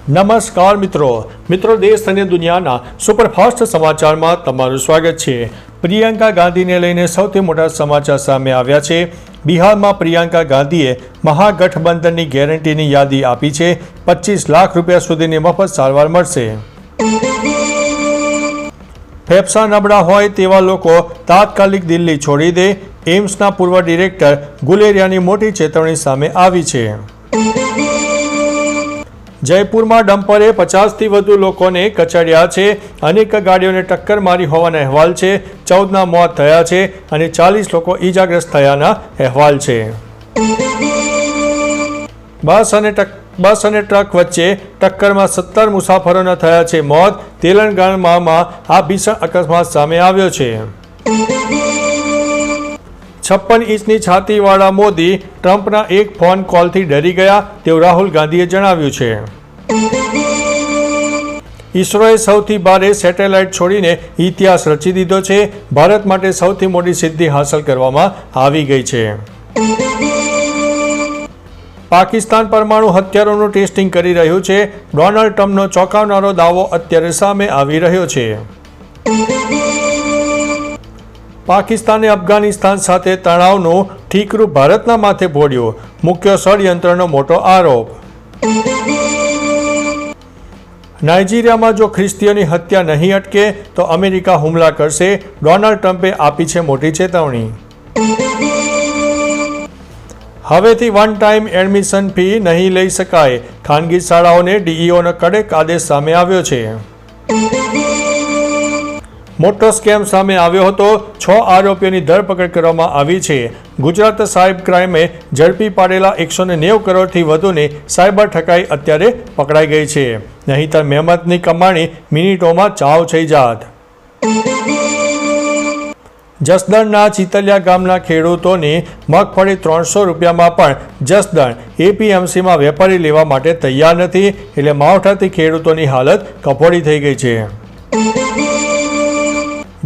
નમસ્કાર મિત્રો દેશ અને દુનિયાના સુપરફાસ્ટ સમાચારમાં તમારું સ્વાગત છે। પ્રિયંકા ગાંધીને લઈને સૌથી મોટા સમાચાર સામે આવ્યા છે। બિહારમાં પ્રિયંકા ગાંધીએ મહાગઠબંધનની ગેરંટીની યાદી આપી છે। 25 લાખ રૂપિયા સુધીની મફત સારવાર મળશે। ફેફસા નબળા હોય તેવા લોકો તાત્કાલિક દિલ્હી છોડી દે, એમ્સના પૂર્વ ડિરેક્ટર ગુલેરિયાની મોટી ચેતવણી સામે આવી છે। જયપુરમાં ડમ્પરે 50થી વધુ લોકોને કચડ્યા છે। અનેક ગાડીઓને ટક્કર મારી હોવાના અહેવાલ છે। 14ના મોત થયા છે અને 40 લોકો ઈજાગ્રસ્ત થયાના અહેવાલ છે। બસ અને ટ્રક વચ્ચે ટક્કરમાં 17 મુસાફરોના થયા છે મોત। તેલંગાણામાં આ ભીષણ અકસ્માત સામે આવ્યો છે। 56 ઇંચની છાતીવાળા મોદી ટ્રમ્પના એક ફોન કોલથી ડરી ગયા તેવું રાહુલ ગાંધીએ જણાવ્યું છે। ઈસરોએ સૌથી ભારે સેટેલાઇટ છોડીને ઇતિહાસ રચી દીધો છે। ભારત માટે સૌથી મોટી સિદ્ધિ હાંસલ કરવામાં આવી ગઈ છે। પાકિસ્તાન પરમાણુ હથિયારોનું ટેસ્ટિંગ કરી રહ્યું છે। ડોનાલ્ડ ટ્રમ્પનો ચોંકાવનારો દાવો અત્યારે સામે આવી રહ્યો છે। પાકિસ્તાને અફઘાનિસ્તાન સાથે તણાવનું ઠીકરું ભારતના માથે ફોડ્યું, મુખ્ય ષડયંત્રનો મોટો આરોપ। નાઇજીરિયામાં જો ખ્રિસ્તીઓની હત્યા નહીં અટકે તો અમેરિકા હુમલા કરશે, ડોનાલ્ડ ટ્રમ્પે આપી છે મોટી ચેતવણી। હવેથી વન ટાઈમ એડમિશન ફી નહીં લઈ શકાય, ખાનગી શાળાઓને ડીઈઓનો કડક આદેશ સામે આવ્યો છે। મોટો સ્કેમ સામે આવ્યો હતો, 6 આરોપીઓની ધરપકડ કરવામાં આવી છે। ગુજરાત સાયબર ક્રાઇમે ઝડપી પાડેલા 190 કરોડથી વધુની સાયબર ઠગાઈ અત્યારે પકડાઈ ગઈ છે। નહીંતર મહેમતની કમાણી મિનિટોમાં ચાવ થઈ જાત। જસદણના ચિતલિયા ગામના ખેડૂતોની મગફળી 300 રૂપિયામાં પણ જસદણ એપીએમસીમાં વેપારી લેવા માટે તૈયાર નથી, એટલે માવઠાથી ખેડૂતોની હાલત કફોડી થઈ ગઈ છે।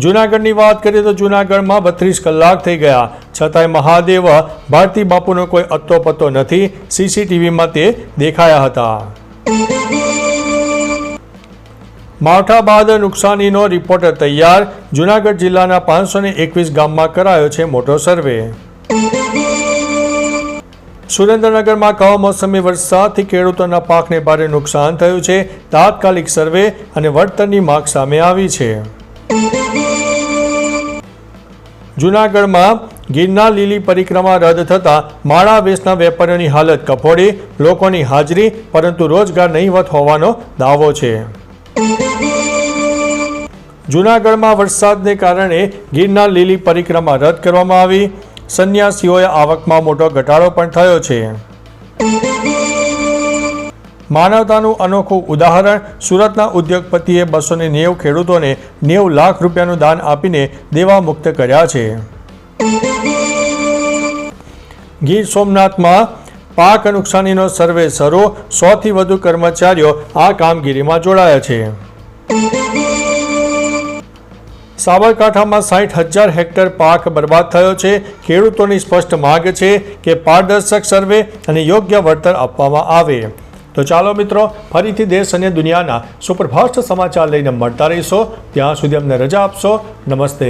જૂનાગઢની વાત કરીએ તો જૂનાગઢમાં 32 કલાક થઈ ગયા છતાંય મહાદેવ ભારતી બાપુનો કોઈ અત્તો પત્તો નથી। સીસીટીવીમાં તે દેખાયા હતા। માવઠા બાદ નુકસાનીનો રિપોર્ટ તૈયાર, જૂનાગઢ જિલ્લાના 521 ગામમાં કરાયો છે મોટો સર્વે। સુરેન્દ્રનગરમાં કમોસમી વરસાદથી ખેડૂતોના પાકને ભારે નુકસાન થયું છે। તાત્કાલિક સર્વે અને વળતરની માંગ સામે આવી છે। જૂનાગઢમાં ગિરનાર લીલી પરિક્રમા રદ થતાં માળા વેચના વેપારીઓની હાલત કફોડી, લોકોની હાજરી પરંતુ રોજગાર નહીવત હોવાનો દાવો છે। જૂનાગઢમાં વરસાદને કારણે ગિરનાર લીલી પરિક્રમા રદ કરવામાં આવી। સંન્યાસીઓએ આવકમાં મોટો ઘટાડો પણ થયો છે। માનવતાનું અનોખું ઉદાહરણ, સુરતના ઉદ્યોગપતિએ 290 ખેડૂતોને 90 લાખ રૂપિયાનું દાન આપીને દેવા મુક્ત કર્યા છે। ગીર સોમનાથમાં પાક નુકસાનીનો સર્વે શરૂ, 100થી વધુ કર્મચારીઓ આ કામગીરીમાં જોડાયા છે। સાબરકાંઠામાં 60,000 હેક્ટર પાક બરબાદ થયો છે। ખેડૂતોની સ્પષ્ટ માંગ છે કે પારદર્શક સર્વે અને યોગ્ય વળતર આપવામાં આવે। તો ચાલો મિત્રો, ફરીથી દેશ અને દુનિયાના સુપરફાસ્ટ સમાચાર લઈને મળતા રહીશો। ત્યાં સુધી અમને રજા આપશો। નમસ્તે।